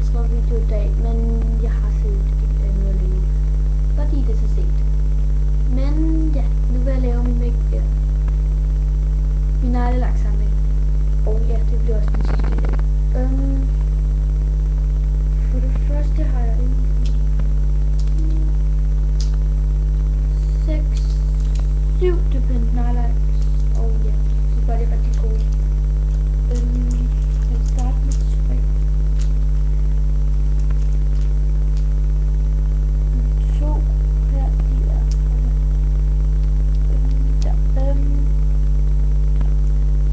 introvideo i dag, men jeg har set et andet at lave, fordi det er så sent. Men ja, nu vil jeg lave min neglelaksamling. Og ja, det bliver også den sidste i dag. For det første har jeg en 6-7 dependent neglelaks, og ja, så var det rigtig gode. Jeg vil starte med 3. 2 her, de er der.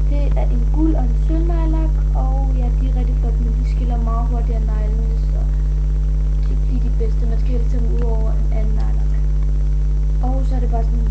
Det er en guld og en sølvneglelak, og ja, de er rigtig flotte, men de skiller meget hurtigt af neglene, så det bliver de bedste. Man skal helst tage dem ud over en anden neglelak. Og så er det bare sådan